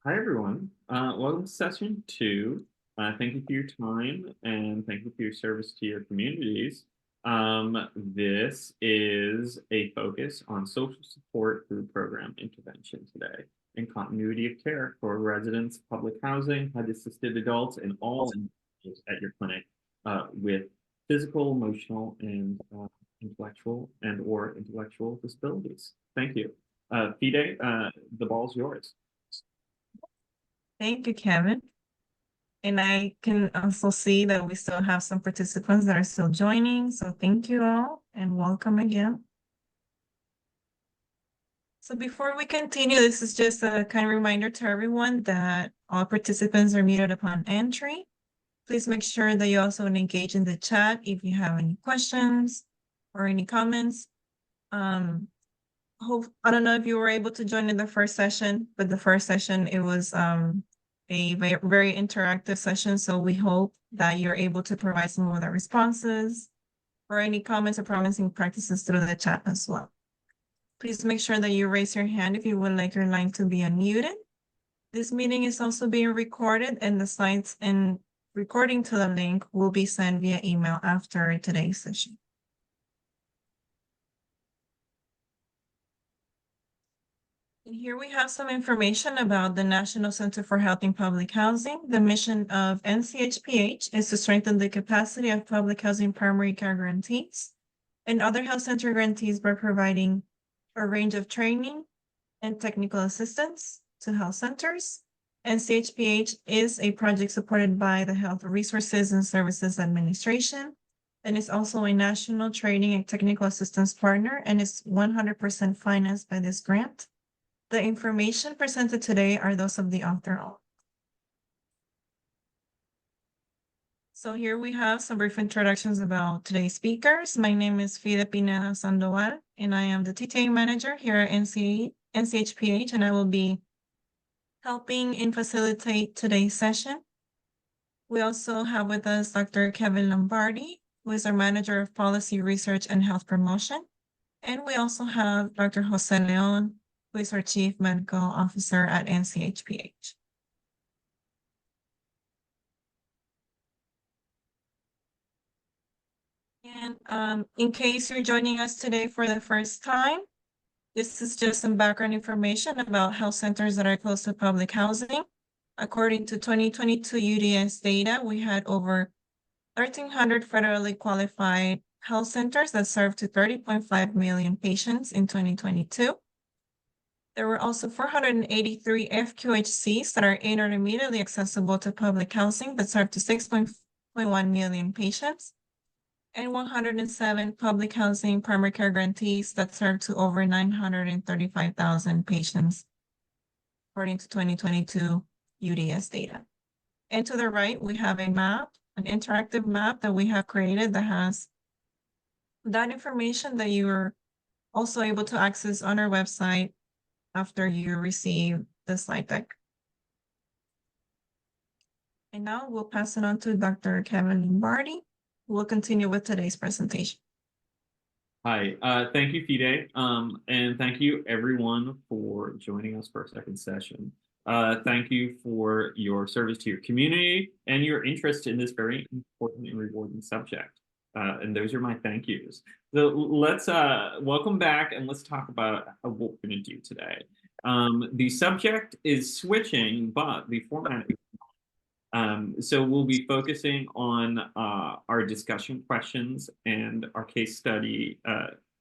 Hi, everyone. Welcome to session two. Thank you for your time and thank you for your service to your communities. This is a focus on social support through program intervention today and continuity of care for residents, public housing, HUD-assisted adults, and all individuals at your clinic with physical, emotional, and intellectual disabilities. Thank you. Fide, the ball's yours. Thank you, Kevin. And I can also see that we still have some participants that are still joining. So thank you all and welcome again. So before we continue, this is just a kind of reminder to everyone that all participants are muted upon entry. Please make sure that you also engage in the chat if you have any questions or any comments. I don't know if you were able to join in the first session, but the first session, it was a very interactive session. So we hope that you're able to provide some of the responses or any comments or promising practices through the chat as well. Please make sure that you raise your hand if you would like your line to be unmuted. This meeting is also being recorded and the slides and recording to the link will be sent via email after today's session. And here we have some information about the National Center for Health in Public Housing. The mission of NCHPH is to strengthen the capacity of public housing primary care grantees and other health center grantees by providing a range of training and technical assistance to health centers. NCHPH is a project supported by the Health Resources and Services Administration and is also a national training and technical assistance partner and is 100% financed by this grant. The information presented today are those of the author. So here we have some brief introductions about today's speakers. My name is Fide Pineda Sandoval, and I am the TTA manager here at NCHPH, and I will be helping and facilitate today's session. We also have with us Dr. Kevin Lombardi, who is our manager of policy research and health promotion. And we also have Dr. Jose Leon, who is our Chief Medical Officer at NCHPH. And in case you're joining us today for the first time, this is just some background information about health centers that are close to public housing. According to 2022 UDS data, we had over 1,300 federally qualified health centers that served to 30.5 million patients in 2022. There were also 483 FQHCs that are intermediately accessible to public housing that serve to 6.1 million patients, and 107 public housing primary care grantees that serve to over 935,000 patients, according to 2022 UDS data. And to the right, we have a map, an interactive map that we have created that has that information that you are also able to access on our website after you receive the slide deck. And now we'll pass it on to Dr. Kevin Lombardi, who will continue with today's presentation. Hi, thank you, Fide, and thank you everyone for joining us for our second session. Thank you for your service to your community and your interest in this very important and rewarding subject. And those are my thank yous. So let's welcome back and let's talk about what we're going to do today. The subject is switching, but the format is so we'll be focusing on our discussion questions and our case study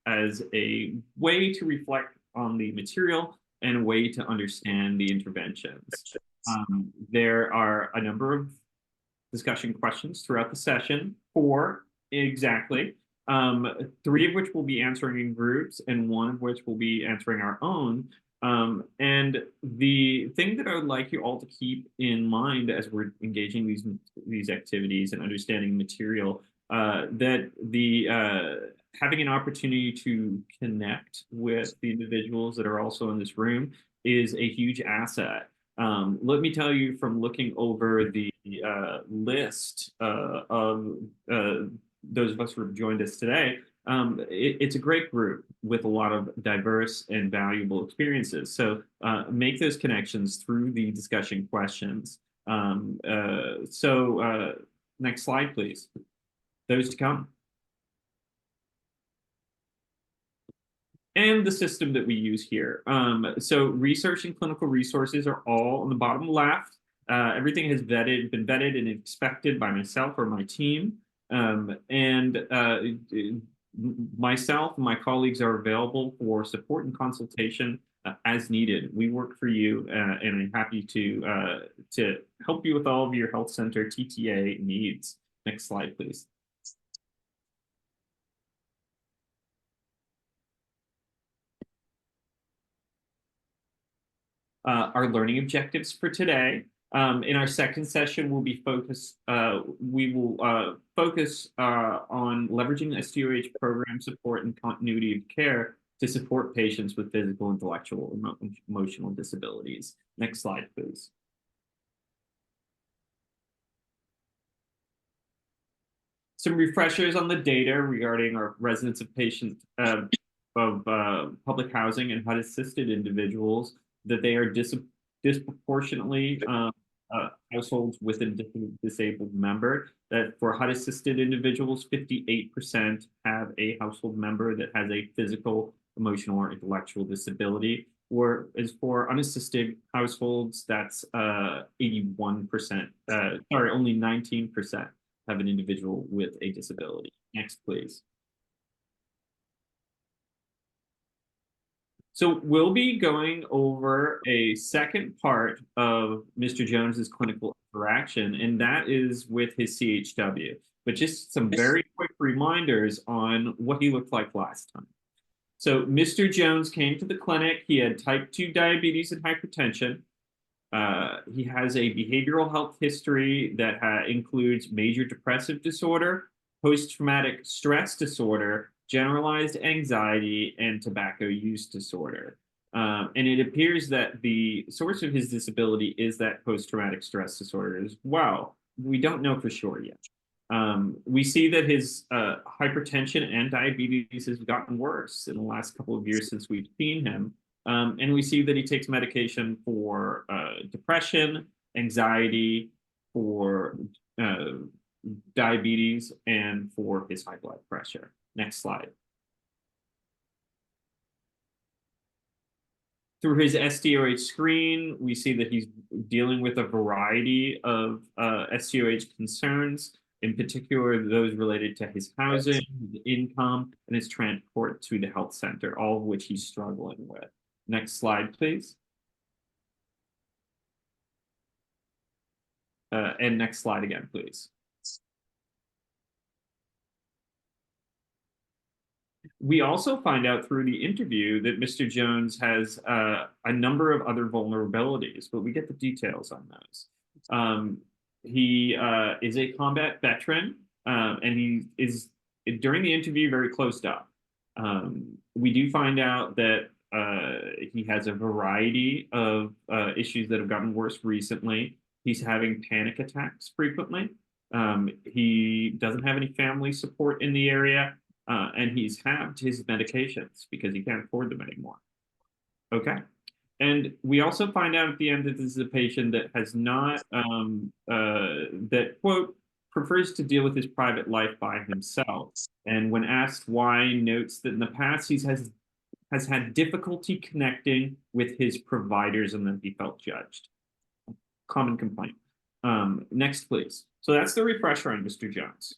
as a way to reflect on the material and a way to understand the interventions. There are a number of discussion questions throughout the session, 4 exactly, 3 of which we'll be answering in groups and 1 of which we'll be answering our own. And the thing that I would like you all to keep in mind as we're engaging these activities and understanding material, that the having an opportunity to connect with the individuals that are also in this room is a huge asset. Let me tell you from looking over the list of those of us who have joined us today, it's a great group with a lot of diverse and valuable experiences. So make those connections through the discussion questions. Next slide, please. Those to come. And the system that we use here. So research and clinical resources are all on the bottom left. Everything has been vetted and inspected by myself or my team. Myself and my colleagues are available for support and consultation as needed. We work for you, and I'm happy to help you with all of your health center TTA needs. Next slide, please. Our learning objectives for today. In our second session, we'll be focused. We will focus on leveraging STOH program support and continuity of care to support patients with physical, intellectual, and emotional disabilities. Next slide, please. Some refreshers on the data regarding our residents of patients of public housing and HUD-assisted individuals, that they are disproportionately households with a disabled member. That for HUD-assisted individuals, 58% have a household member that has a physical, emotional, or intellectual disability. Whereas for unassisted households, that's 81%. Sorry, only 19% have an individual with a disability. Next, please. So we'll be going over a second part of Mr. Jones's clinical interaction, and that is with his CHW. But just some very quick reminders on what he looked like last time. So Mr. Jones came to the clinic. He had type 2 diabetes and hypertension. He has a behavioral health history that includes major depressive disorder, post-traumatic stress disorder, generalized anxiety, and tobacco use disorder. And it appears that the source of his disability is that post-traumatic stress disorder as well. We don't know for sure yet. We see that his hypertension and diabetes has gotten worse in the last couple of years since we've seen him. And we see that he takes medication for depression, anxiety, for diabetes, and for his high blood pressure. Next slide. Through his STOH screen, we see that he's dealing with a variety of STOH concerns, in particular those related to his housing, his income, and his transport to the health center, all of which he's struggling with. Next slide, please. And next slide again, please. We also find out through the interview that Mr. Jones has a number of other vulnerabilities, but we get the details on those. He is a combat veteran, and he is, during the interview, very closed up. We do find out that he has a variety of issues that have gotten worse recently. He's having panic attacks frequently. He doesn't have any family support in the area. And he's halved his medications because he can't afford them anymore. Okay. And we also find out at the end that this is a patient that has not, that, quote, prefers to deal with his private life by himself. And when asked why, notes that in the past he has had difficulty connecting with his providers and that he felt judged. Common complaint. Next, please. So that's the refresher on Mr. Jones.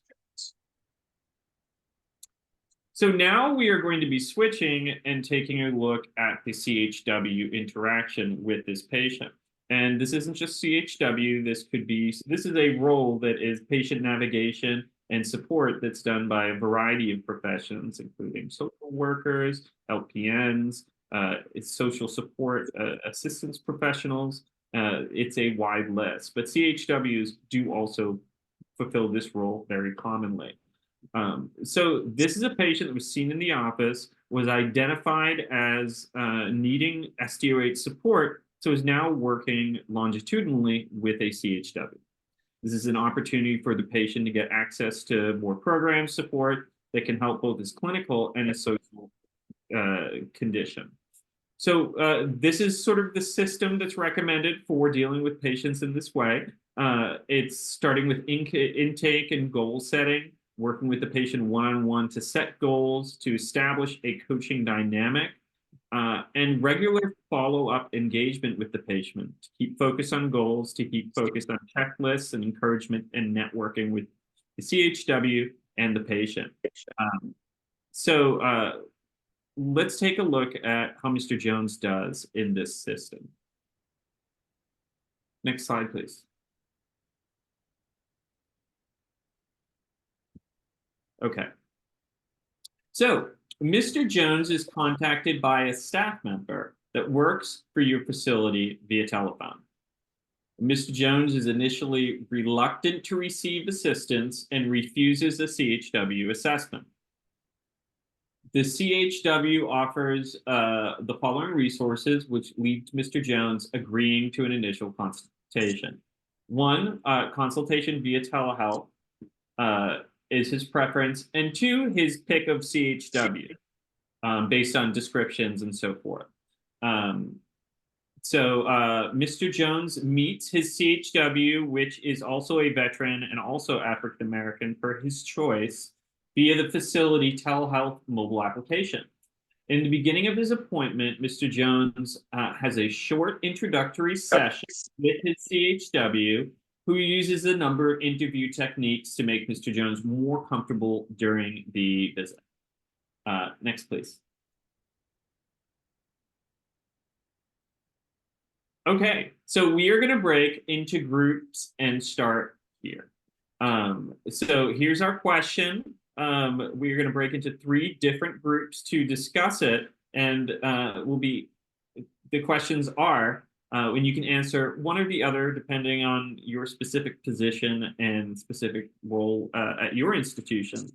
So now we are going to be switching and taking a look at the CHW interaction with this patient. And this isn't just CHW, this is a role that is patient navigation and support that's done by a variety of professions, including social workers, LPNs, it's social support assistance professionals. It's a wide list, but CHWs do also fulfill this role very commonly. So this is a patient that was seen in the office, was identified as needing STOH support, so is now working longitudinally with a CHW. This is an opportunity for the patient to get access to more program support, that can help both his clinical and his social condition. So this is sort of the system that's recommended for dealing with patients in this way. It's starting with intake and goal setting, working with the patient one-on-one to set goals, to establish a coaching dynamic, and regular follow-up engagement with the patient to keep focus on goals, to keep focus on checklists and encouragement and networking with the CHW and the patient. So let's take a look at how Mr. Jones does in this system. Next slide, please. Okay. So Mr. Jones is contacted by a staff member that works for your facility via telephone. Mr. Jones is initially reluctant to receive assistance and refuses a CHW assessment. The CHW offers the following resources, which lead to Mr. Jones agreeing to an initial consultation. One, consultation via telehealth is his preference, and two, his pick of CHW based on descriptions and so forth. So Mr. Jones meets his CHW, which is also a veteran and also African American, for his choice via the facility telehealth mobile application. In the beginning of his appointment, Mr. Jones has a short introductory session with his CHW, who uses a number of interview techniques to make Mr. Jones more comfortable during the visit. Next, please. Okay, so we are going to break into groups and start here. So here's our question. We're going to break into 3 different groups to discuss it, and the questions are, when you can answer one or the other depending on your specific position and specific role at your institution.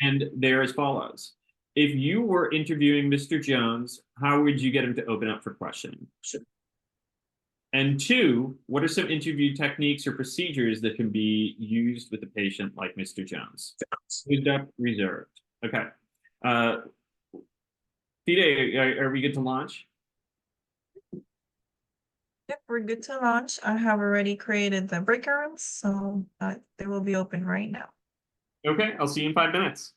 And they're as follows. If you were interviewing Mr. Jones, how would you get him to open up for questioning? And 2, what are some interview techniques or procedures that can be used with a patient like Mr. Jones? Used up, reserved. Okay. Fide, are we good to launch? Yep, we're good to launch. I have already created the breakout rooms, so they will be open right now. Okay, I'll see you in 5 minutes.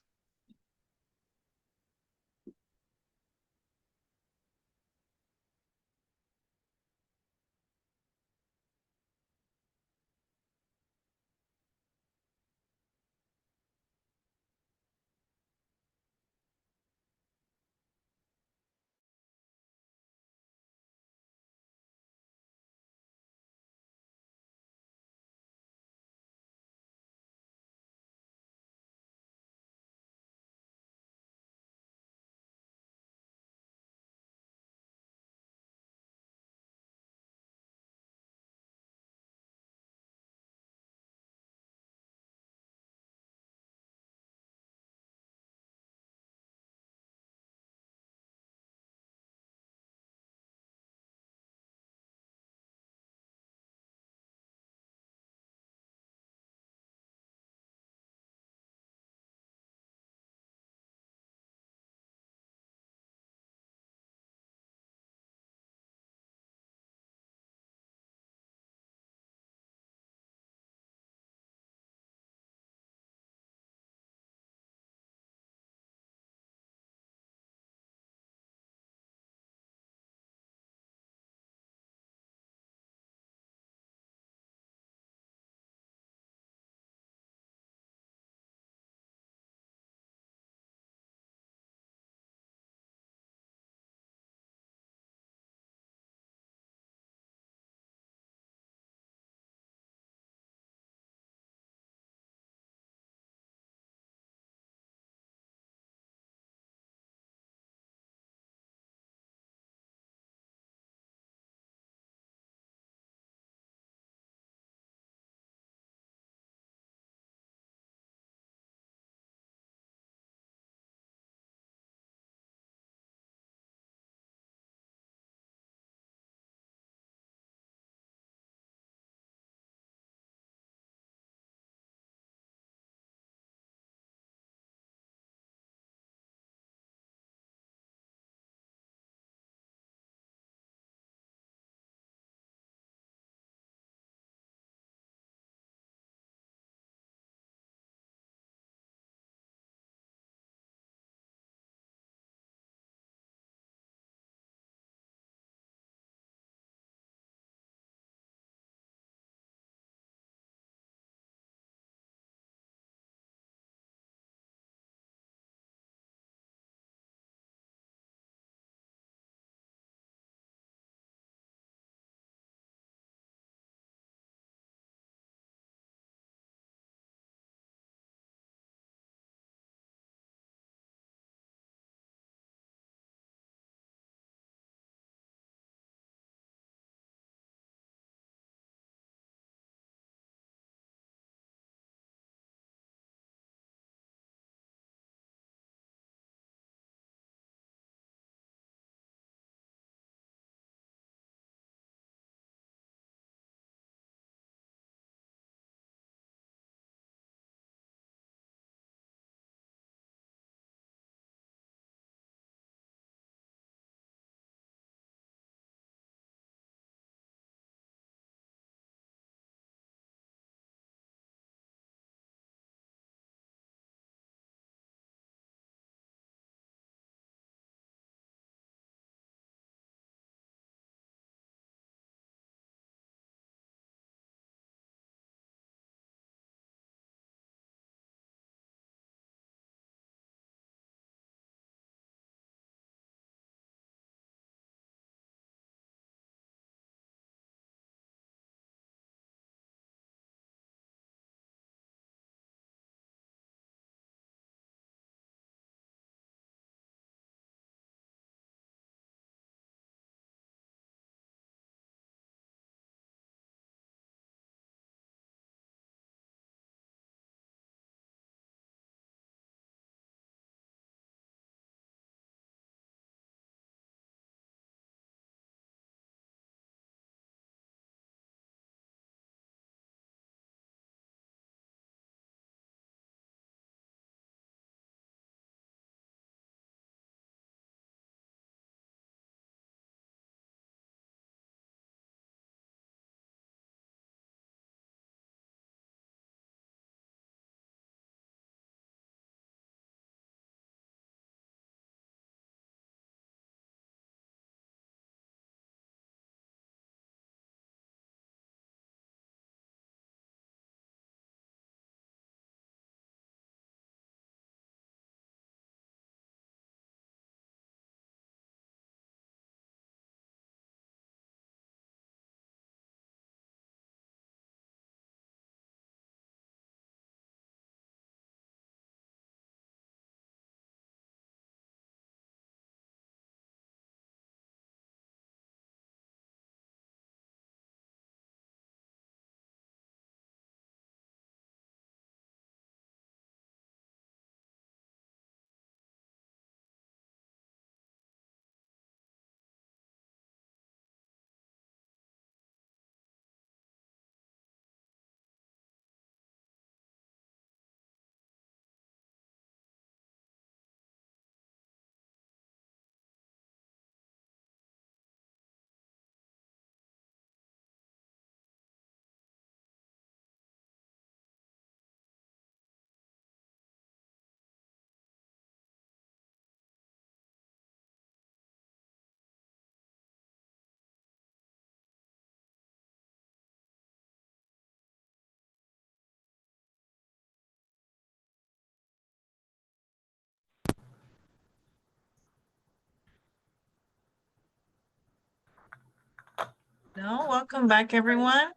No, welcome back, everyone.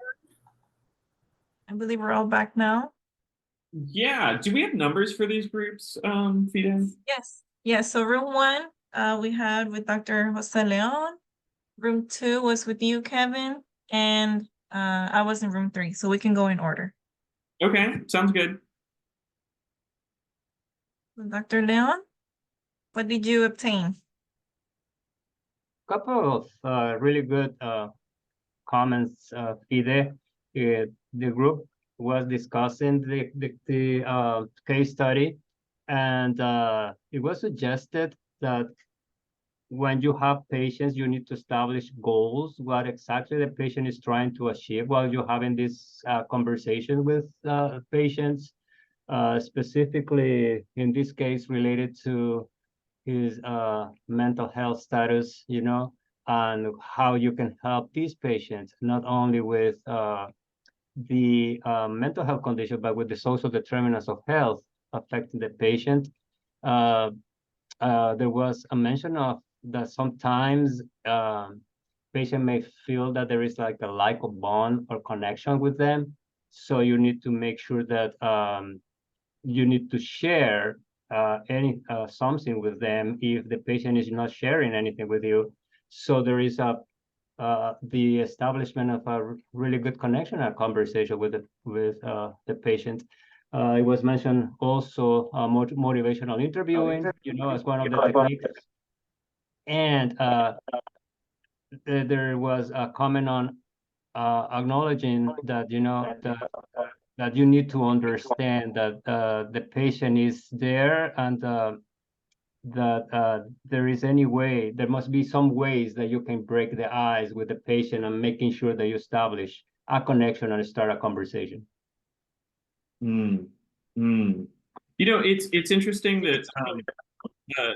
I believe we're all back now. Yeah. Do we have numbers for these groups, Fide? Yes. Yes, so room one, we had with Dr. Jose Leon. Room two was with you, Kevin, and I was in room three, so we can go in order. Okay, sounds good. Dr. Leon, what did you obtain? Couple of really good comments, Fide. The group was discussing the case study, and it was suggested that when you have patients, you need to establish goals, what exactly the patient is trying to achieve while you're having this conversation with patients, specifically in this case related to his mental health status, and how you can help these patients, not only with the mental health condition, but with the social determinants of health affecting the patient. Uh, there was a mention of that sometimes patient may feel that there is like a lack of bond or connection with them. So you need to make sure that you need to share any something with them if the patient is not sharing anything with you. So there is the establishment of a really good connection and conversation with the patient. It was mentioned also motivational interviewing, as one of the techniques. And there was a comment on acknowledging that that you need to understand that the patient is there, and that there must be some ways that you can break the ice with the patient and making sure that you establish a connection and start a conversation. Mm, mm. It's interesting that uh,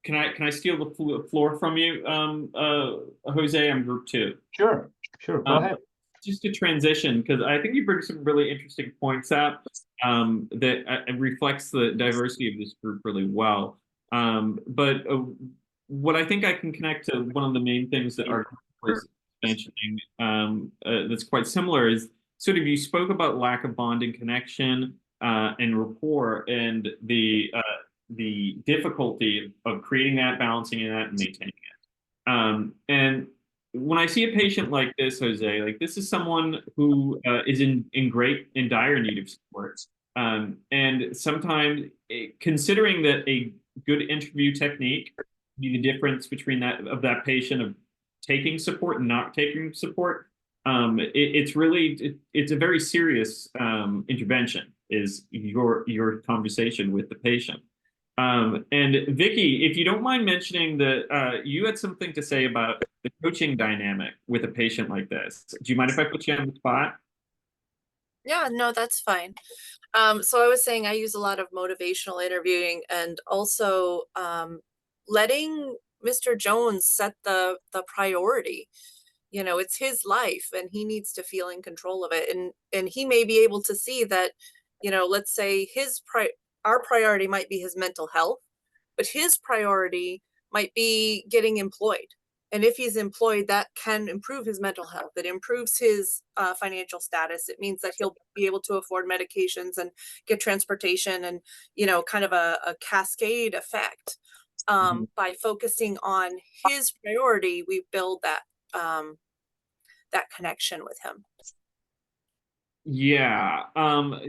can I steal the floor from you, Jose? I'm group two. Sure, go ahead. Just to transition, because I think you bring some really interesting points up that reflects the diversity of this group really well. But what I think I can connect to one of the main things that our group was mentioning that's quite similar is sort of you spoke about lack of bonding connection and rapport and the difficulty of creating that, balancing that, and maintaining it. And when I see a patient like this, Jose, like this is someone who is in dire need of support. And sometimes considering that a good interview technique be the difference between that patient of taking support and not taking support, it's a very serious intervention is your conversation with the patient. And Vicky, if you don't mind mentioning that you had something to say about the coaching dynamic with a patient like this. Do you mind if I put you on the spot? Yeah, no, that's fine. So I was saying I use a lot of motivational interviewing and also letting Mr. Jones set the priority. It's his life and he needs to feel in control of it. And he may be able to see that, let's say our priority might be his mental health, but his priority might be getting employed. And if he's employed, that can improve his mental health. It improves his financial status. It means that he'll be able to afford medications and get transportation and, kind of a cascade effect. By focusing on his priority, we build that connection with him. Yeah.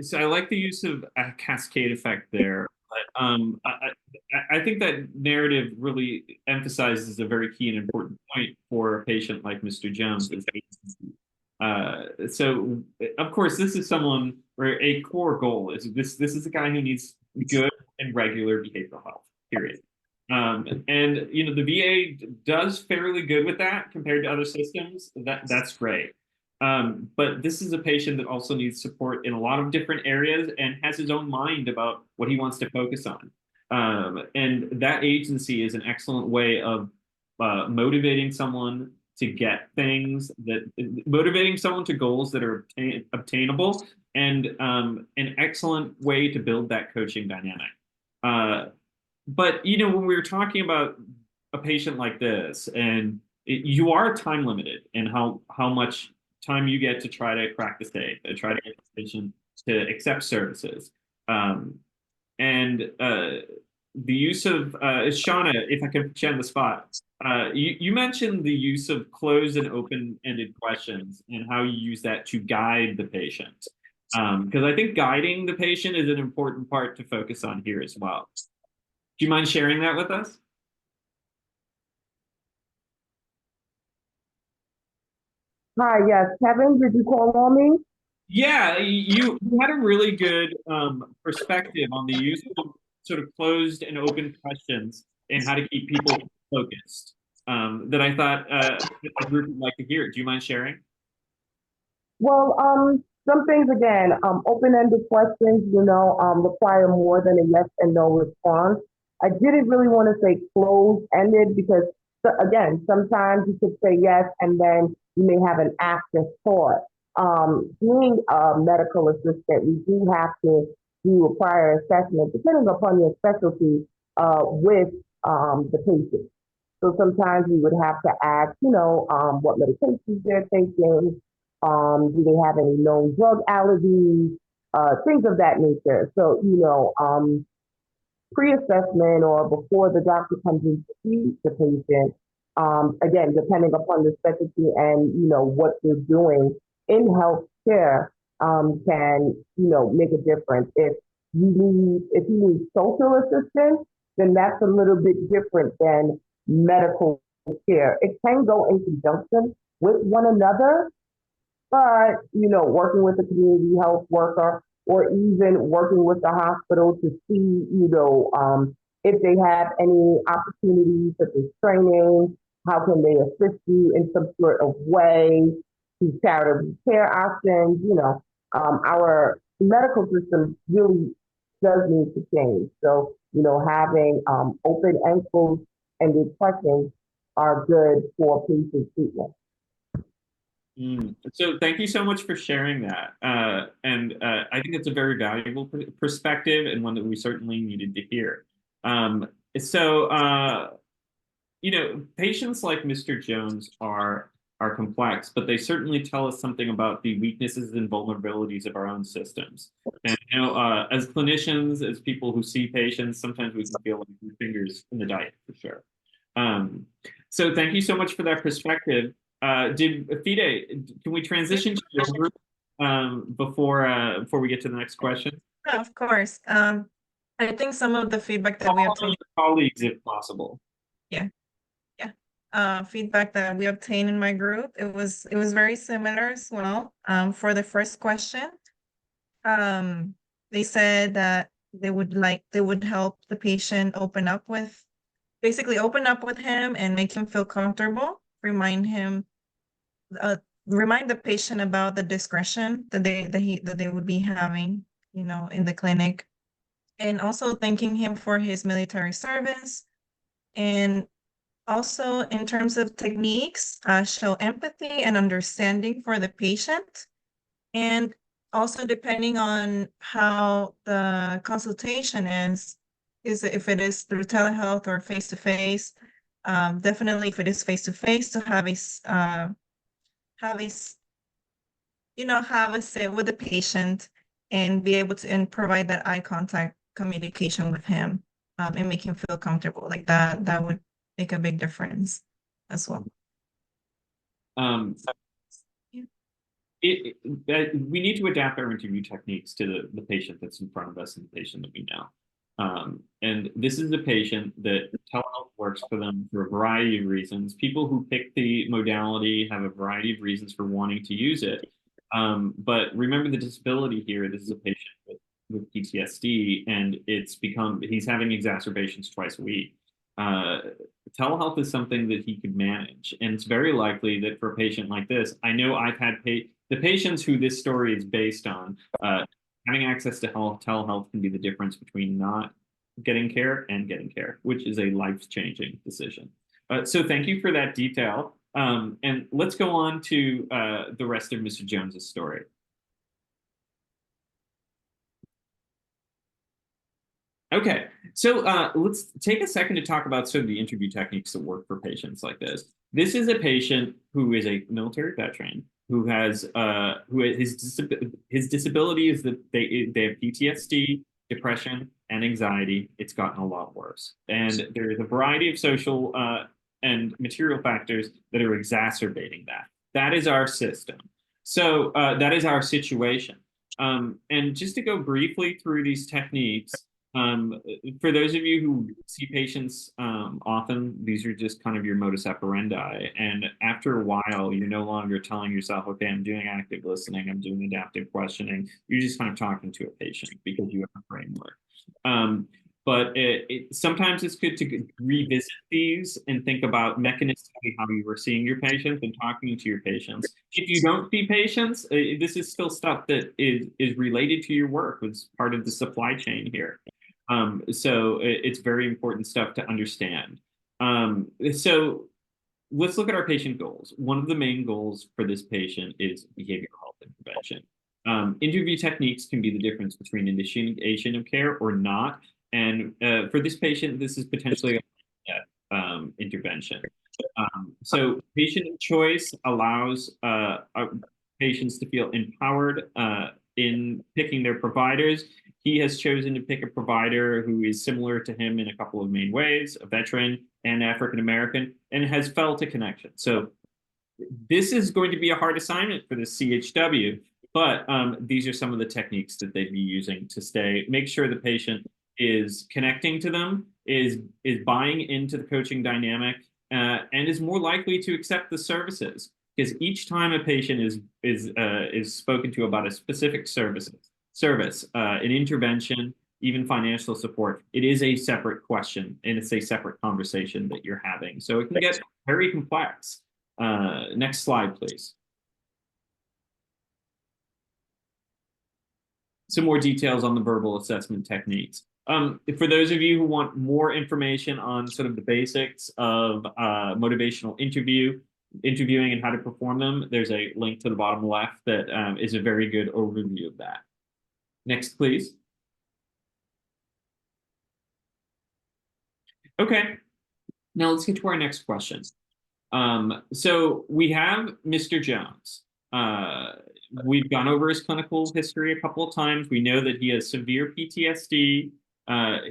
So I like the use of a cascade effect there. But I think that narrative really emphasizes a very key and important point for a patient like Mr. Jones. So of course, this is someone where a core goal is this is a guy who needs good and regular behavioral health, period. And the VA does fairly good with that compared to other systems. That's great. But this is a patient that also needs support in a lot of different areas and has his own mind about what he wants to focus on. And that agency is an excellent way of motivating someone to get things motivating someone to goals that are obtainable, and an excellent way to build that coaching dynamic. But when we were talking about a patient like this, and you are time limited in how much time you get to try to crack the safe, to try to get the patient to accept services. And the use of Shauna, if I could put you on the spot, you mentioned the use of closed and open-ended questions and how you use that to guide the patient. Because I think guiding the patient is an important part to focus on here as well. Do you mind sharing that with us? Hi, yes, Kevin, did you call on me? Yeah, you had a really good perspective on the use of sort of closed and open questions and how to keep people focused. That I thought the group would like to hear. Do you mind sharing? Well, some things again, open-ended questions, require more than a yes and no response. I didn't really want to say closed-ended because, again, sometimes you could say yes and then you may have an afterthought. Being a medical assistant, we do have to do a prior assessment, depending upon your specialty, with the patient. So sometimes we would have to ask, what medications they're taking, do they have any known drug allergies, things of that nature. So, pre-assessment or before the doctor comes in to see the patient, again, depending upon the specialty and, what they're doing in healthcare, can, make a difference. If you need social assistance, then that's a little bit different than medical care. It can go in conjunction with one another, but, working with a community health worker or even working with the hospital to see, if they have any opportunities such as training, how can they assist you in some sort of way to charitable care options, our medical system really does need to change. So, having open and closed ended questions are good for patient treatment. So thank you so much for sharing that. And I think it's a very valuable perspective and one that we certainly needed to hear. So, patients like Mr. Jones are complex, but they certainly tell us something about the weaknesses and vulnerabilities of our own systems. And, as clinicians, as people who see patients, sometimes we can feel like our fingers in the dike for sure. So thank you so much for that perspective. Did Fide, can we transition to your group before we get to the next question? Yeah, of course. I think some of the feedback that we obtained, Colleagues, if possible. feedback that we obtained in my group, it was very similar as well. For the first question, they said that they would help the patient basically open up with him and make him feel comfortable, remind the patient about the discretion that they would be having, in the clinic, and also thanking him for his military service. And also in terms of techniques, show empathy and understanding for the patient. And also depending on how the consultation is if it is through telehealth or face-to-face, definitely if it is face-to-face, to have a sit with the patient and be able to and provide that eye contact communication with him, and make him feel comfortable. Like that would make a big difference as well. We need to adapt our interview techniques to the patient that's in front of us and the patient that we know. And this is a patient that telehealth works for them for a variety of reasons. People who pick the modality have a variety of reasons for wanting to use it. But remember the disability here. This is a patient with PTSD, and he's having exacerbations twice a week. Telehealth is something that he could manage, and it's very likely that for a patient like this, I know I've had the patients who this story is based on, having access to telehealth can be the difference between not getting care and getting care, which is a life-changing decision. So thank you for that detail. And let's go on to the rest of Mr. Jones's story. Okay, so let's take a second to talk about sort of the interview techniques that work for patients like this. This is a patient who is a military veteran who has his disability is that they have PTSD, depression, and anxiety. It's gotten a lot worse, and there is a variety of social and material factors that are exacerbating that. That is our system. So that is our situation. And just to go briefly through these techniques, for those of you who see patients often, these are just kind of your modus operandi. And after a while, you're no longer telling yourself, okay, I'm doing active listening, I'm doing adaptive questioning. You're just kind of talking to a patient because you have a framework. But sometimes it's good to revisit these and think about mechanistically how you were seeing your patients and talking to your patients. If you don't see patients, this is still stuff that is related to your work. It's part of the supply chain here. So it's very important stuff to understand. So let's look at our patient goals. One of the main goals for this patient is behavioral health intervention. Interview techniques can be the difference between initiation of care or not. And for this patient, this is potentially a intervention. So patient choice allows patients to feel empowered in picking their providers. He has chosen to pick a provider who is similar to him in a couple of main ways, a veteran and African American, and has felt a connection. So this is going to be a hard assignment for the CHW, but these are some of the techniques that they'd be using to make sure the patient is connecting to them, is buying into the coaching dynamic, and is more likely to accept the services. Because each time a patient is spoken to about a specific service, an intervention, even financial support, it is a separate question and it's a separate conversation that you're having. So it can get very complex. Next slide, please. Some more details on the verbal assessment techniques. For those of you who want more information on sort of the basics of motivational interviewing and how to perform them, there's a link to the bottom left that is a very good overview of that. Next, please. Okay, now let's get to our next question. So we have Mr. Jones. We've gone over his clinical history a couple of times. We know that he has severe PTSD.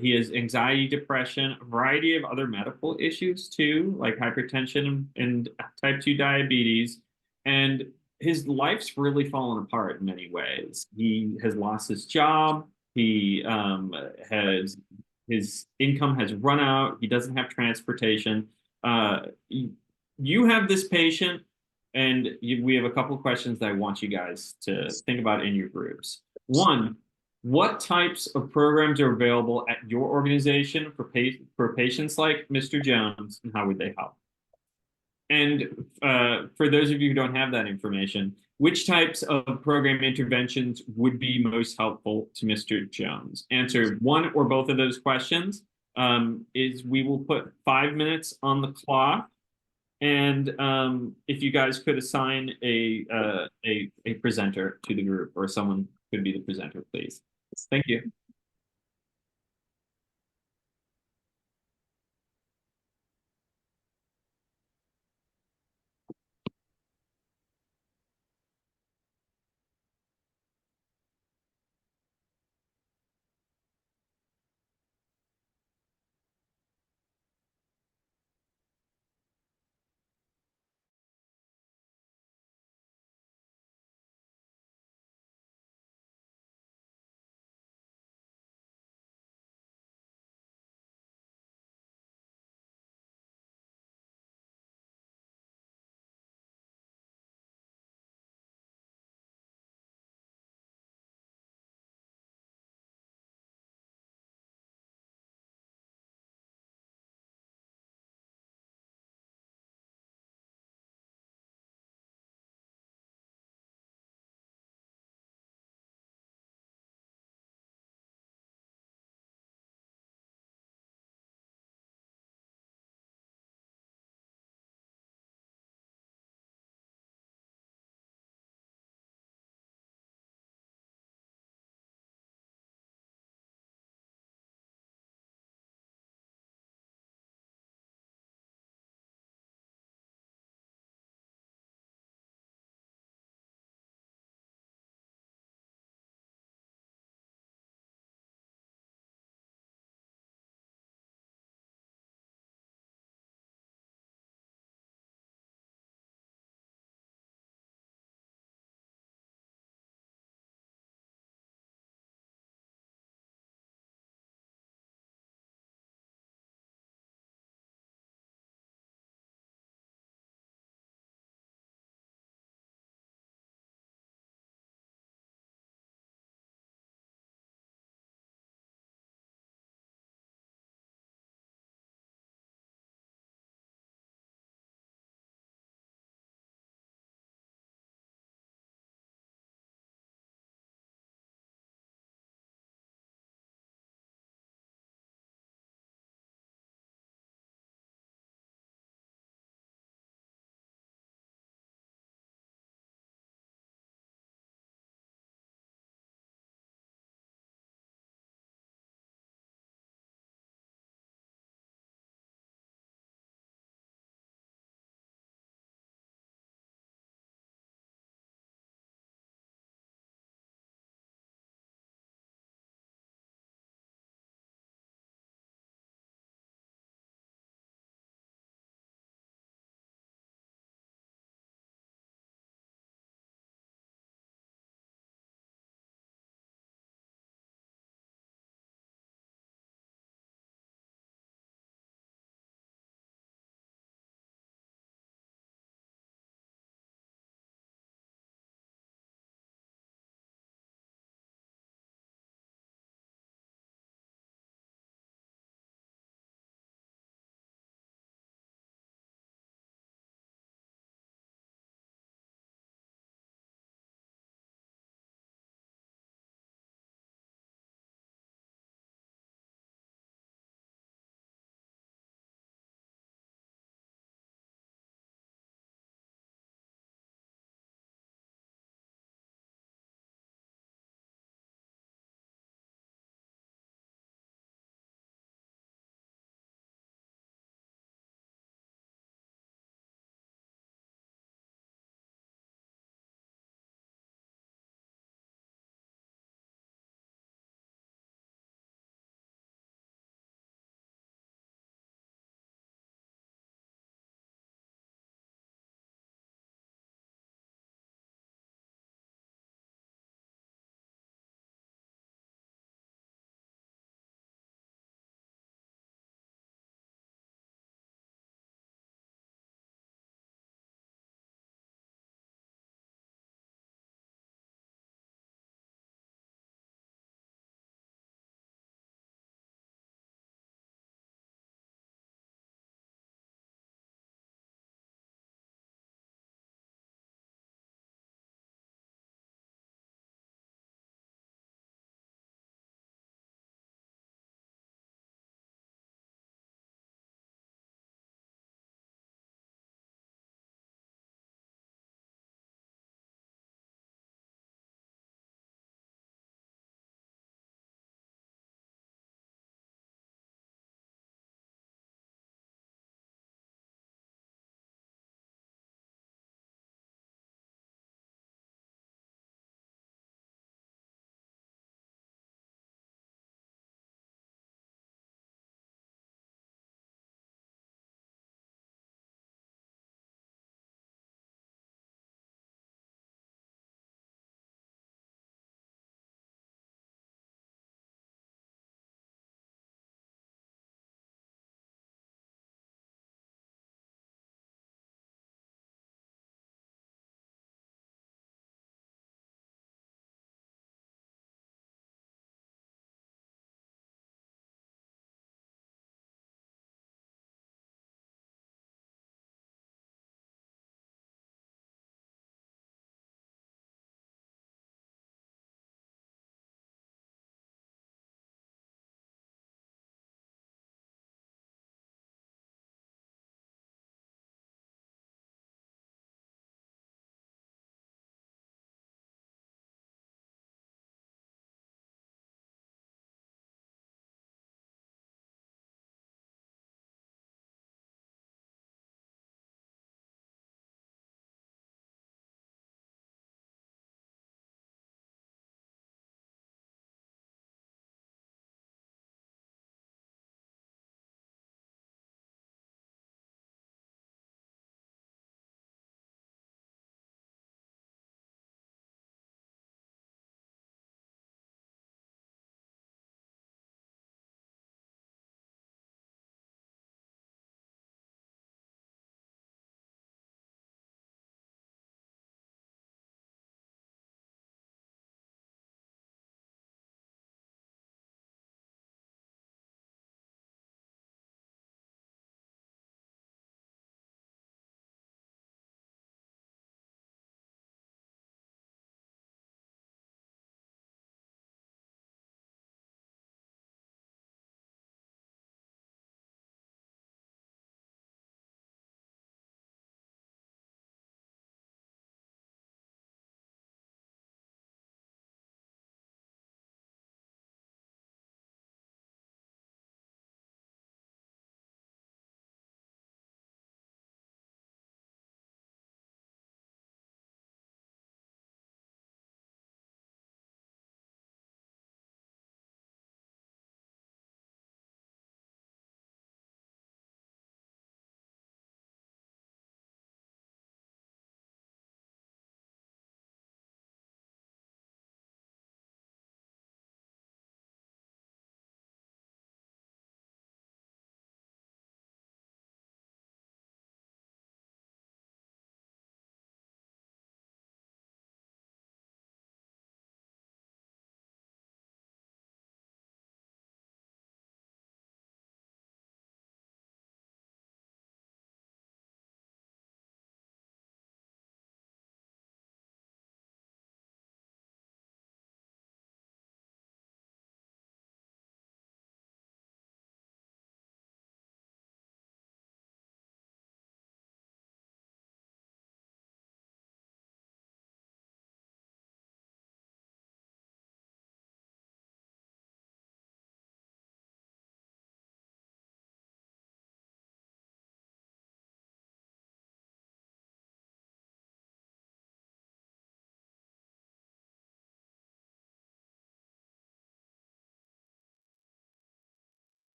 He has anxiety, depression, a variety of other medical issues too, like hypertension and type 2 diabetes. And his life's really fallen apart in many ways. He has lost his job. His income has run out. He doesn't have transportation. You have this patient, and we have a couple of questions that I want you guys to think about in your groups. One, what types of programs are available at your organization for patients like Mr. Jones, and how would they help? And for those of you who don't have that information, which types of program interventions would be most helpful to Mr. Jones? Answer one or both of those questions. We will put 5 minutes on the clock. And if you guys could assign a presenter to the group, or someone could be the presenter, please. Thank you.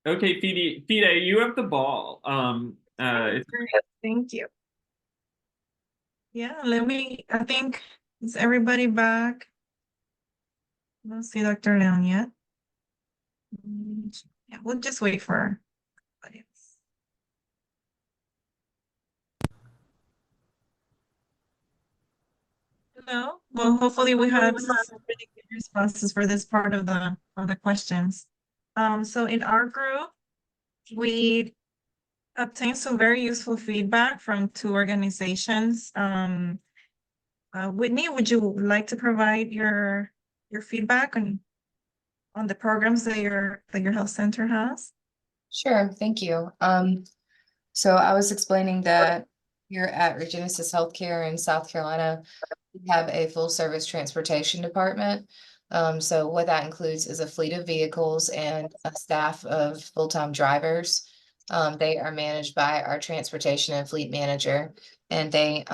Okay, Fide, you have the ball. Great, thank you. Yeah, I think, is everybody back? I don't see Dr. Leon yet. Yeah, we'll just wait for everybody else. No, well, hopefully we had some really good responses for this part of the questions. So in our group, we obtained some very useful feedback from 2 organizations. Whitney, would you like to provide your feedback on the programs that your health center has? Sure, thank you. So I was explaining that here at Regenesis Healthcare in South Carolina, we have a full service transportation department. So what that includes is a fleet of vehicles and a staff of full-time drivers. They are managed by our transportation and fleet manager, and they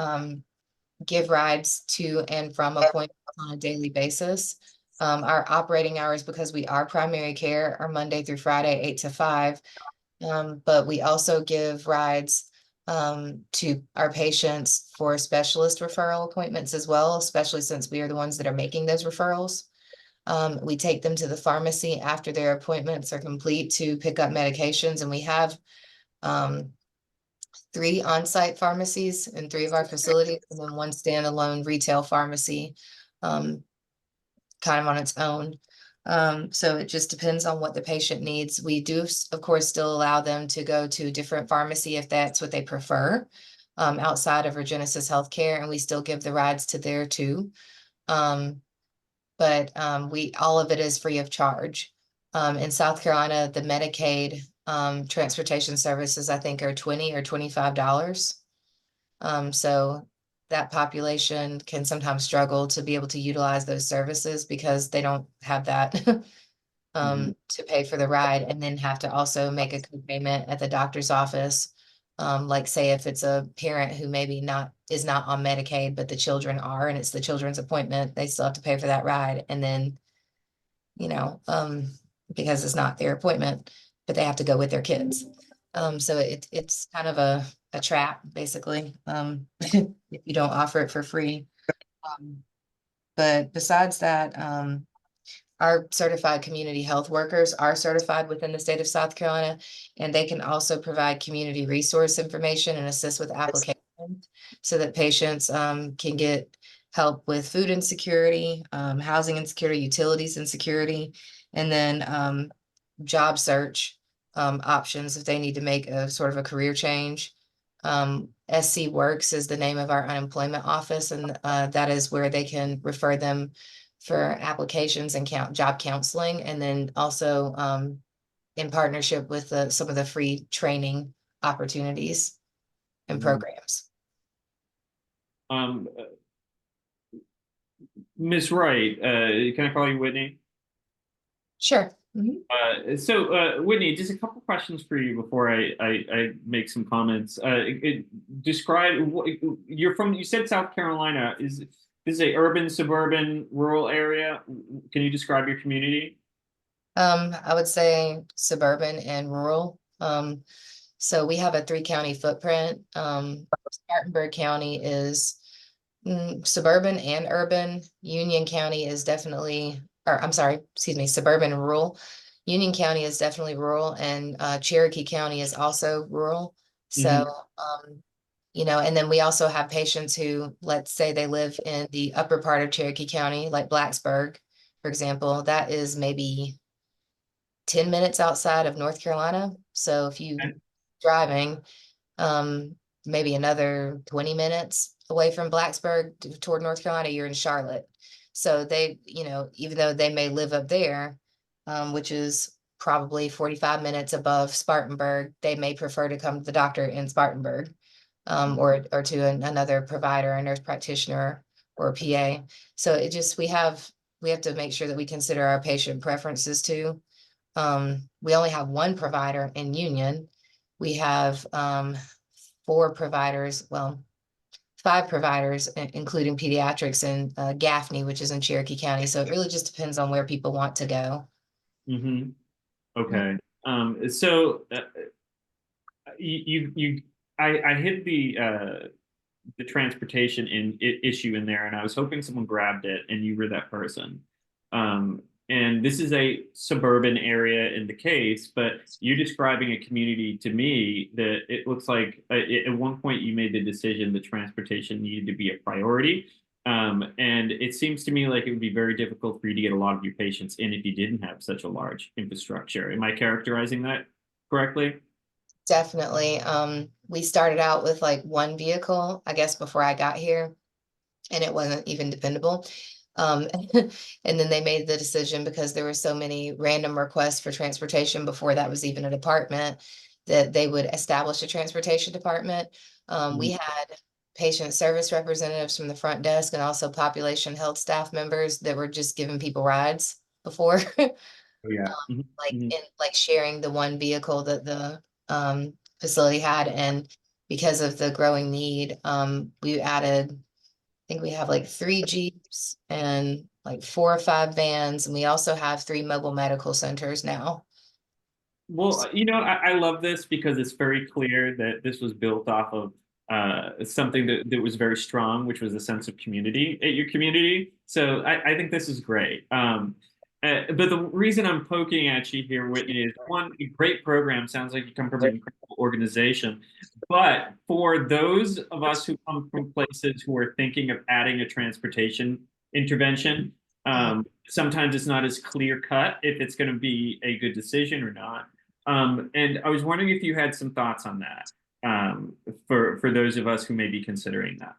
give rides to and from appointments on a daily basis. Our operating hours, because we are primary care, are Monday through Friday, 8 to 5. But we also give rides to our patients for specialist referral appointments as well, especially since we are the ones that are making those referrals. We take them to the pharmacy after their appointments are complete to pick up medications, and we have 3 on-site pharmacies in 3 of our facilities, and then 1 standalone retail pharmacy, kind of on its own. So it just depends on what the patient needs. We do, of course, still allow them to go to a different pharmacy if that's what they prefer, outside of Regenesis Healthcare, and we still give the rides to there too. But all of it is free of charge. In South Carolina, the Medicaid transportation services, I think, are $20 or $25. So that population can sometimes struggle to be able to utilize those services because they don't have that to pay for the ride, and then have to also make a co-payment at the doctor's office. Like say if it's a parent who maybe is not on Medicaid, but the children are, and it's the children's appointment, they still have to pay for that ride. And then, because it's not their appointment, but they have to go with their kids. So it's kind of a trap, basically, if you don't offer it for free. But besides that, our certified community health workers are certified within the state of South Carolina, and they can also provide community resource information and assist with application so that patients can get help with food insecurity, housing insecurity, utilities insecurity, and then job search options if they need to make a sort of a career change. SC Works is the name of our unemployment office, and that is where they can refer them for applications and job counseling, and then also in partnership with some of the free training opportunities and programs. Ms. Wright, can I call you Whitney? Sure. So Whitney, just a couple questions for you before I make some comments. Describe what you said South Carolina. Is this a urban, suburban, rural area? Can you describe your community? I would say suburban and rural. So we have a 3-county footprint. Spartanburg County is suburban and urban. Union County is definitely, or I'm sorry, excuse me, suburban and rural. Union County is definitely rural, and Cherokee County is also rural. So, and then we also have patients who, let's say they live in the upper part of Cherokee County, like Blacksburg, for example, that is maybe 10 minutes outside of North Carolina. So if you driving, maybe another 20 minutes away from Blacksburg toward North Carolina, you're in Charlotte. So they, even though they may live up there, which is probably 45 minutes above Spartanburg, they may prefer to come to the doctor in Spartanburg, or to another provider, a nurse practitioner or a PA. So it just, we have to make sure that we consider our patient preferences too. We only have 1 provider in Union. We have 4 providers, well, 5 providers, including pediatrics in Gaffney, which is in Cherokee County. So it really just depends on where people want to go. Okay. So I hit the transportation issue in there, and I was hoping someone grabbed it, and you were that person. Um, and this is a suburban area in the case, but you're describing a community to me that it looks like at one point you made the decision that transportation needed to be a priority. And it seems to me like it would be very difficult for you to get a lot of your patients in if you didn't have such a large infrastructure. Am I characterizing that correctly? Definitely. We started out with like one vehicle, I guess, before I got here, and it wasn't even dependable. Um, and then they made the decision because there were so many random requests for transportation before that was even a department that they would establish a transportation department. We had patient service representatives from the front desk and also population health staff members that were just giving people rides before. Oh, yeah. Like sharing the one vehicle that the facility had. And because of the growing need, we added, I think we have like 3 Jeeps and like 4 or 5 vans, and we also have 3 mobile medical centers now. Well, I love this because it's very clear that this was built off of something that was very strong, which was a sense of community at your community. So I think this is great. But the reason I'm poking at you here, Whitney, is one, a great program. Sounds like you come from an incredible organization. But for those of us who come from places who are thinking of adding a transportation intervention, sometimes it's not as clear cut if it's going to be a good decision or not. And I was wondering if you had some thoughts on that for those of us who may be considering that.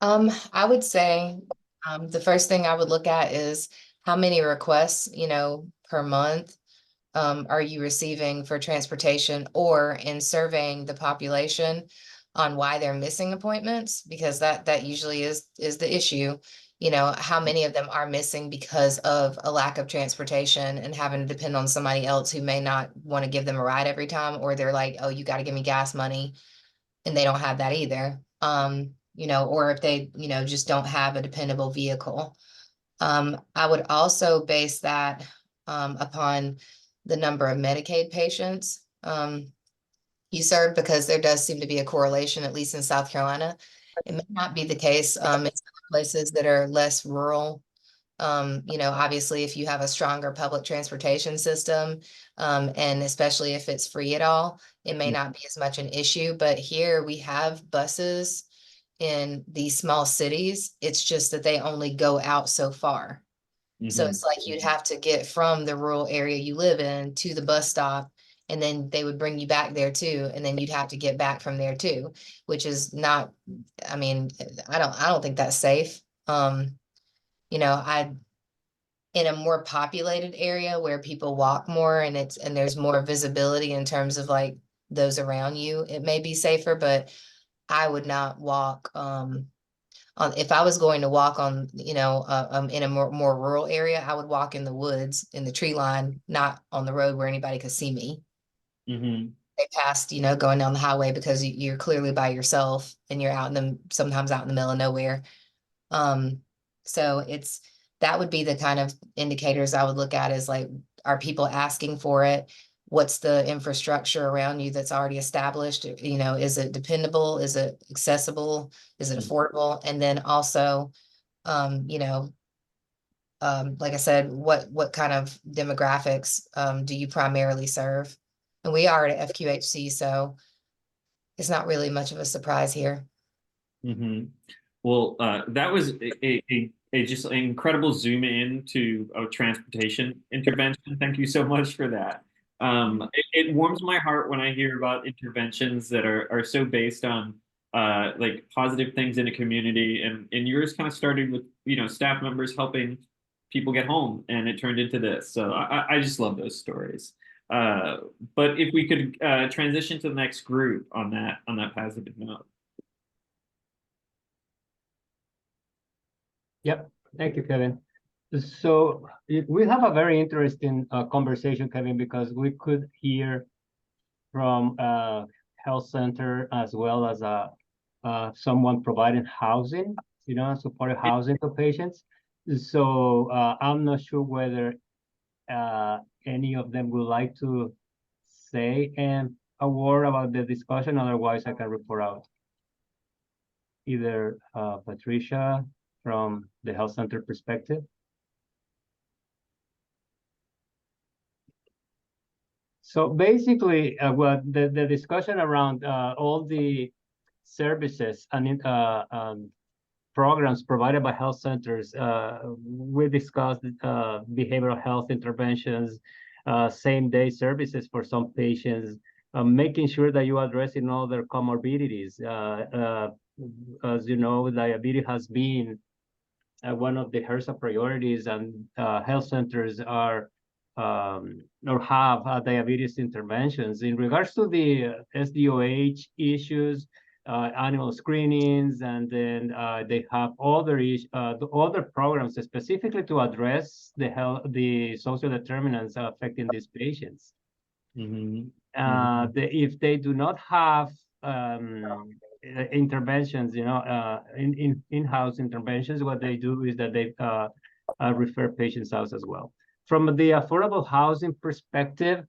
I would say the first thing I would look at is how many requests, per month are you receiving for transportation, or in surveying the population on why they're missing appointments, because that usually is the issue. How many of them are missing because of a lack of transportation and having to depend on somebody else who may not want to give them a ride every time, or they're like, oh, you got to give me gas money, and they don't have that either. Or if they, just don't have a dependable vehicle. I would also base that upon the number of Medicaid patients you serve, because there does seem to be a correlation, at least in South Carolina. It may not be the case in some places that are less rural. Obviously, if you have a stronger public transportation system, and especially if it's free at all, it may not be as much an issue. But here we have buses in these small cities. It's just that they only go out so far. So it's like you'd have to get from the rural area you live in to the bus stop, and then they would bring you back there too, and then you'd have to get back from there too, which is not, I mean, I don't think that's safe. I in a more populated area where people walk more and there's more visibility in terms of like those around you, it may be safer, but I would not walk if I was going to walk on, in a more rural area, I would walk in the woods, in the tree line, not on the road where anybody could see me. They passed, going down the highway, because you're clearly by yourself and you're sometimes out in the middle of nowhere. So that would be the kind of indicators I would look at, is like, are people asking for it? What's the infrastructure around you that's already established? Is it dependable? Is it accessible? Is it affordable? And then also, like I said, what kind of demographics do you primarily serve? And we are at FQHC, so it's not really much of a surprise here. Well, that was a just an incredible zoom in to a transportation intervention. Thank you so much for that. It warms my heart when I hear about interventions that are so based on like positive things in a community, and yours kind of started with staff members helping people get home, and it turned into this. So I just love those stories. But if we could transition to the next group on that positive note. Yep, thank you, Kevin. So we have a very interesting conversation, Kevin, because we could hear from a health center as well as someone providing housing, supportive housing to patients. So I'm not sure whether any of them would like to say a word about the discussion? Otherwise, I can report out. Either Patricia from the health center perspective. So basically, what the discussion around all the services and programs provided by health centers, we discussed behavioral health interventions, same-day services for some patients, making sure that you are addressing all their comorbidities. As you know, diabetes has been one of the HRSA priorities, and health centers are or have diabetes interventions. In regards to the SDOH issues, animal screenings, and then they have other programs specifically to address the social determinants affecting these patients. Mm-hmm. If they do not have interventions, in-house interventions, what they do is that they refer patients out as well. From the affordable housing perspective,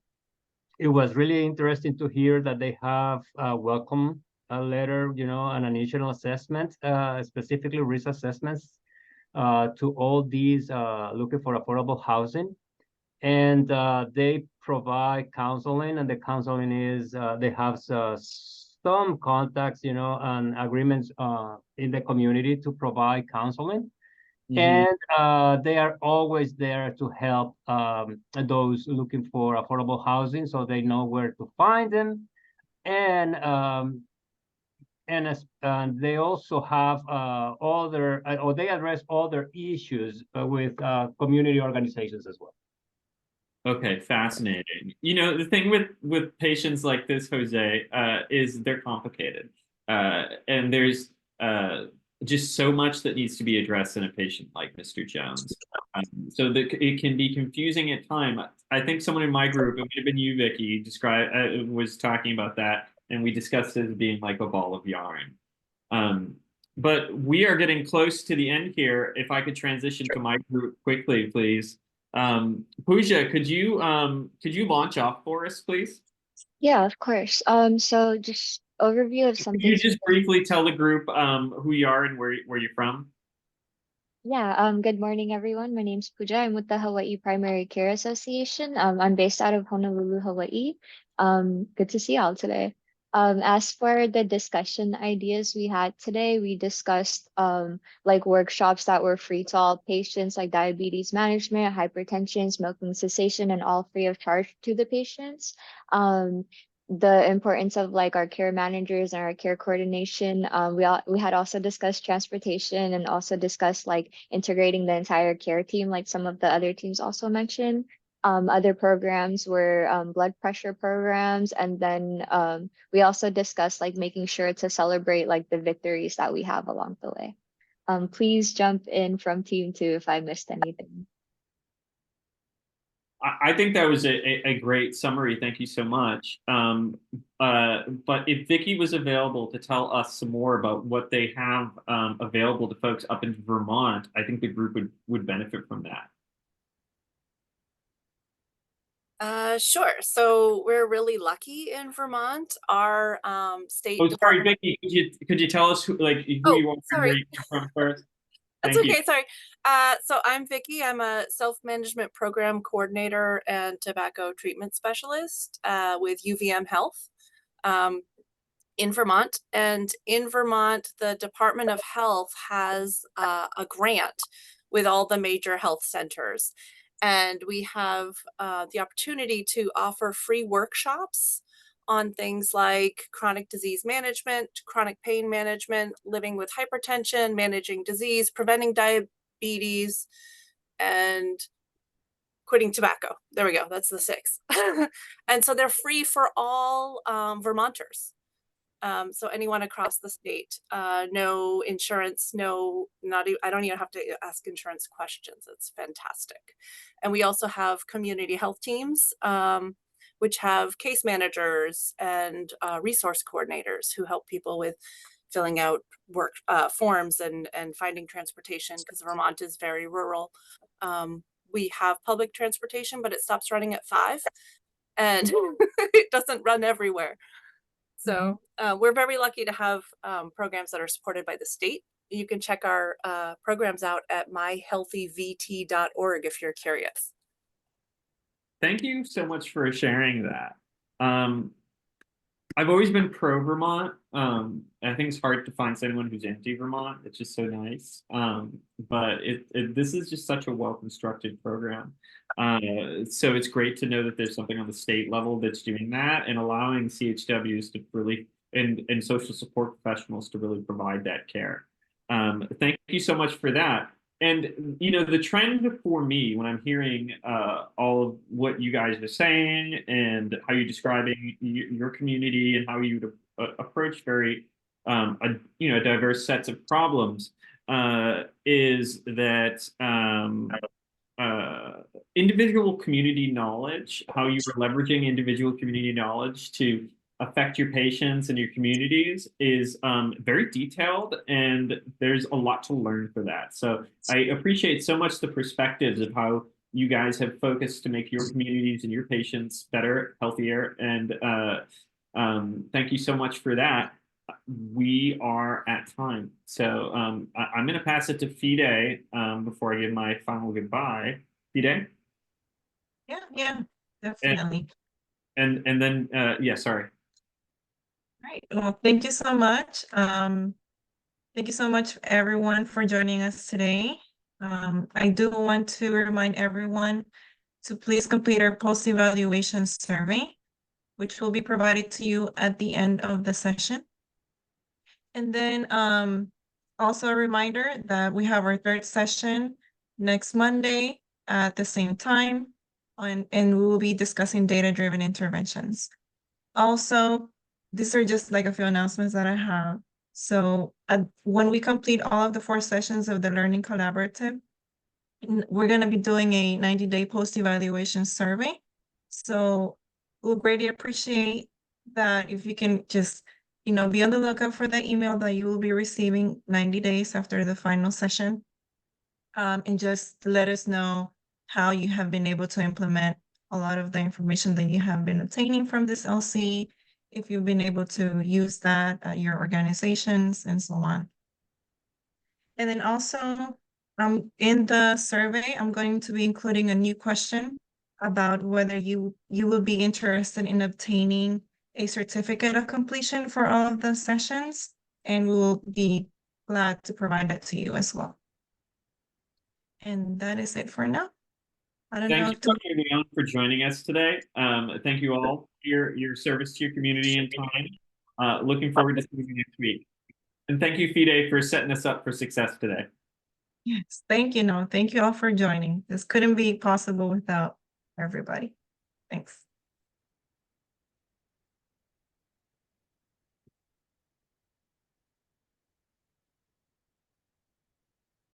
it was really interesting to hear that they have a welcome letter, an initial assessment, specifically risk assessments to all these looking for affordable housing. And they provide counseling, and the counseling is they have some contacts, and agreements in the community to provide counseling. Mm-hmm. And they are always there to help those looking for affordable housing, so they know where to find them. And they also have or they address other issues with community organizations as well. Okay, fascinating. The thing with patients like this, Jose, is they're complicated, and there's just so much that needs to be addressed in a patient like Mr. Jones. So that it can be confusing at times. I think someone in my group, it might have been you, Vicky, was talking about that, and we discussed it as being like a ball of yarn. But we are getting close to the end here. If I could transition to my group quickly, please. Pooja, could you launch off for us, please? Yeah, of course. So just overview of some Could you things. just briefly tell the group who you are and where you're from? Yeah, good morning, everyone. My name's Pooja. I'm with the Hawaii Primary Care Association. I'm based out of Honolulu, Hawaii. Good to see y'all today. As for the discussion ideas we had today, we discussed like workshops that were free to all patients, like diabetes management, hypertension, smoking cessation, and all free of charge to the patients. The importance of like our care managers and our care coordination. We had also discussed transportation and also discussed like integrating the entire care team, like some of the other teams also mentioned. Other programs were blood pressure programs, and then we also discussed like making sure to celebrate like the victories that we have along the way. Please jump in from team 2 if I missed anything. I think that was a great summary. Thank you so much. But if Vicky was available to tell us some more about what they have available to folks up in Vermont, I think the group would benefit from that. Sure. So we're really lucky in Vermont. Our state Oh, sorry, department. Vicky, could you tell us who you are and where you come from first? That's Thank okay, you. sorry. So I'm Vicky. I'm a self-management program coordinator and tobacco treatment specialist with UVM Health in Vermont. And in Vermont, the Department of Health has a grant with all the major health centers. And we have the opportunity to offer free workshops on things like chronic disease management, chronic pain management, living with hypertension, managing disease, preventing diabetes, and quitting tobacco. There we go. That's the 6. And so they're free for all Vermonters. So anyone across the state, no insurance, I don't even have to ask insurance questions. It's fantastic. And we also have community health teams, which have case managers and resource coordinators who help people with filling out work forms and finding transportation, because Vermont is very rural. We have public transportation, but it stops running at 5. and it doesn't run everywhere. So we're very lucky to have programs that are supported by the state. You can check our programs out at myhealthyvt.org if you're curious. Thank you so much for sharing that. I've always been pro Vermont. I think it's hard to find someone who's anti Vermont. It's just so nice. But this is just such a well constructed program. So it's great to know that there's something on the state level that's doing that and allowing CHWs to really and social support professionals to really provide that care. Thank you so much for that. And you know, the trend for me when I'm hearing all of what you guys are saying and how you're describing your community and how you would approach very diverse sets of problems is that individual community knowledge, how you are leveraging individual community knowledge to affect your patients and your communities is very detailed, and there's a lot to learn for that. So I appreciate so much the perspectives of how you guys have focused to make your communities and your patients better, healthier, and thank you so much for that. We are at time. So I'm going to pass it to Fide before I give my final goodbye. Fide? Yeah, definitely. And then, yeah, sorry. Right. Well, thank you so much. Thank you so much, everyone, for joining us today. I do want to remind everyone to please complete our post-evaluation survey, which will be provided to you at the end of the session. And then also a reminder that we have our third session next Monday at the same time, and we will be discussing data-driven interventions. Also, these are just like a few announcements that I have. So when we complete all of the 4 sessions of the Learning Collaborative, we're going to be doing a 90-day post-evaluation survey. So we'll greatly appreciate that if you can just, be on the lookout for the email that you will be receiving 90 days after the final session. And just let us know how you have been able to implement a lot of the information that you have been obtaining from this LC, if you've been able to use that at your organizations and so on. And then also, in the survey, I'm going to be including a new question about whether you will be interested in obtaining a certificate of completion for all of the sessions, and we'll be glad to provide that to you as well. And that is it for now. I don't know. Thank you, everyone, for joining us today. Thank you all for your service to your community and time. Looking forward to seeing you next week. And thank you, Fide, for setting us up for success today. Yes, thank you. No, thank you all for joining. This couldn't be possible without everybody. Thanks.